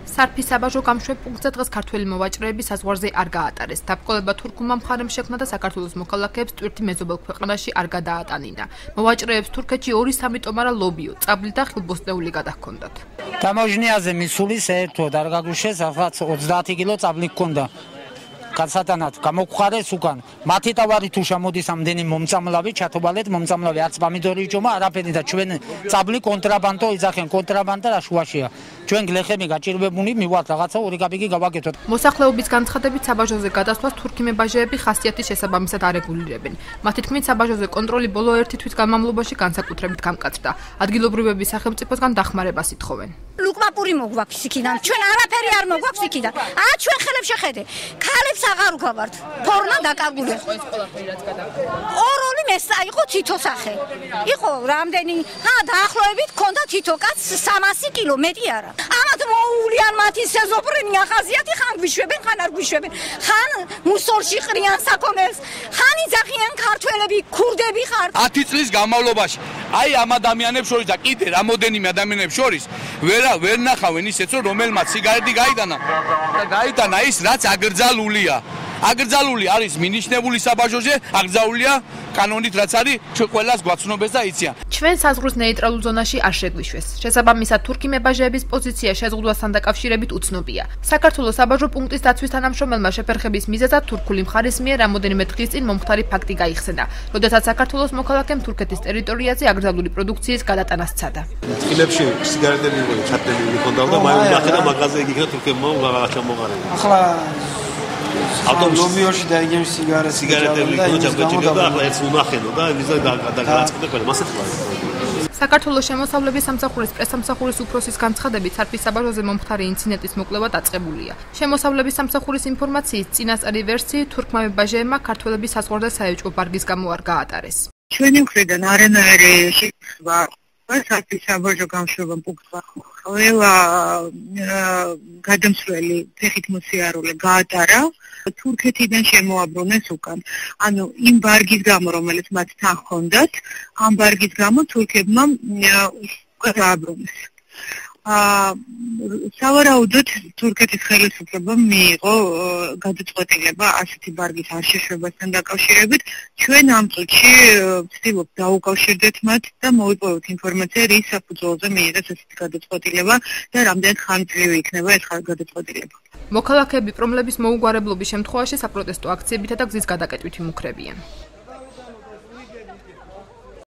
სარფის საბაჟო გამშვებ პუნქტზე დღეს ქართველი მოვაჭრეები საზღვარზე არ გაატარეს. დაბრძოლება თურქულმა მხარემ შექმნა და საქართველოს მოქალაქეებს ტვირთი მეზობელ ქვეყანაში არ გადაატანინა. მოვაჭრეებს თურქეთში 2-3 ტომარა ლობიო, წაბლი და ხილბოსტნეული გადაჰქონდათ. Tamožniaze misuli საერთოდ არ გაგუშეს, ახაც 30 კილო წაბლი ჰქონდა. Კაცათანად გამოგვხარეს უკან. მათი ტავარი თუ შემოდის ამდენი მომწამლავი, ჩათობალეთ მომწამლავი არც პამიდორი იჭომა, არაფერი და ჩვენ წაბლი კონტრაბანდო იძახენ, კონტრაბანდა რა შუაშია. ჩვენ გლეხები გაჭირვებული მივართ რაღაცა ორი კაპიკი გავაკეთოთ. მოსახლეობის განცხადებით საბაჟოზე გადასვლას თურქი მებაჟეები ხასიათის შესაბამისად არეგულირებენ. მათი თქმით საბაჟოზე კონტროლი ბოლო 1 თვის განმავლობაში განსაკუთრებით გამკაცრდა. ადგილობრივები სახელმწიფოსგან დახმარებას ითხოვენ. ლუკმაპური მოგვაქვს იქიდან. ჩვენ არაფერი არ მოგვაქვს იქიდან. ჩვენ ხელებს შეხედე. ქალებს აღარ უგავართ. ფორმა დაკარგული. ოროლი მესა იყო თითო სახე. იყო რამდენი? დაახლოებით ქონდა თითო კაცს 300 კილო მეტი არა. ამათ მოუვლიან მათი სეზოფრენი ახაზიათი ხან გვიშვებენ, ხან არ გვიშვებენ. ხან მუსორში ყრიან საქონელს, ხან იძახიან ქართველები, ქურდები ხარ. 10 წლის განმავლობაში აი ამ ადამიანებს შორის და კიდე რამოდენიმე ადამიანებს შორის ვერ ნახავენ ისეც რომ რომელმაც სიგარეტი გაიტანა და გაიტანა ის რაც აკრძალულია. აკრძალული არის მინიშნებული საბაჟოზე, აკრძალულია კანონით რაც არის, ჩვენ ყველას გვაცნობეს და იციან. ჩვენ საზღვრის ნეიტრალურ ზონაში არ შეგვიშვეს. შესაბამისად თურქი მებაჟეების პოზიცია შეზღუდვასთან დაკავშირებით უცნობია. საქართველოს საბაჟო პუნქტის დაცვის თანამშრომელმა შეფერხების მიზეზად თურქული მხარის მიერ რამოდენიმე დღის წინ მომხდარი ფაქტი გაიხსენა, როდესაც საქართველოს მოქალაქემ თურქეთის ტერიტორიაზე აკრძალული პროდუქციის გადატანა სცადა. წყილებში სიგარეტები იყო ჩატენილი მქონდა და მაინც და მაღაზია იქნა თურქებმა ჩამოყარეს. ახლა ლობიოში დაიგებს სიგარეტები და ჩამოჭირდა და ახლა ეს უნახენო და ვიზა გადაგაწყდა ყველა მასეთ ყავს. საქართველოს შემოსავლების სამსახურის პრესსამსახურის უფროსის განცხადებით სარფის საბაჟოზე მომხდარი ინციდენტის მოკვლევა დაწყებულია. შემოსავლების სამსახურის ინფორმაციით წინასწარი ვერსიით თურქმა მებაჟეებმა ქართველების საზღვარზე საეჭვო ბარგის გამო არ გაატარეს. ჩვენი მხრიდან არანაირი შეკითხვა სარფის საბაჟო გამშვებამ პუნქტმა ყველა გადამსვლელი ფეხით მოსიარულე გაატარა. თურქეთიდან შემოაბრუნეს უკან. ანუ იმ ბარგის გამო, რომელიც მათ თან ჰქონდათ, ამ ბარგის გამო თურქებმა გააბრუნეს. სავარაუდოდ თურქეთის ხელისუფლებამ მიიღო გადაწყვეტილება ასეთი ბარგის არ შეშვებასთან დაკავშირებით. ჩვენ ამ წუთში ვცდილობთ დაუკავშირდეთ მათ და მოვიპოვოთ ინფორმაცია, რის საფუძველზე მიიღეს ასეთი გადაწყვეტილება და რამდენად ხანგრძლივი იქნება ეს გადაწყვეტილება. მოქალაქეები პრობლემების მოუგვარებლობის შემთხვევაში საპროტესტო აქციებითა და გზის გადაკეტვით იმუქრებიან.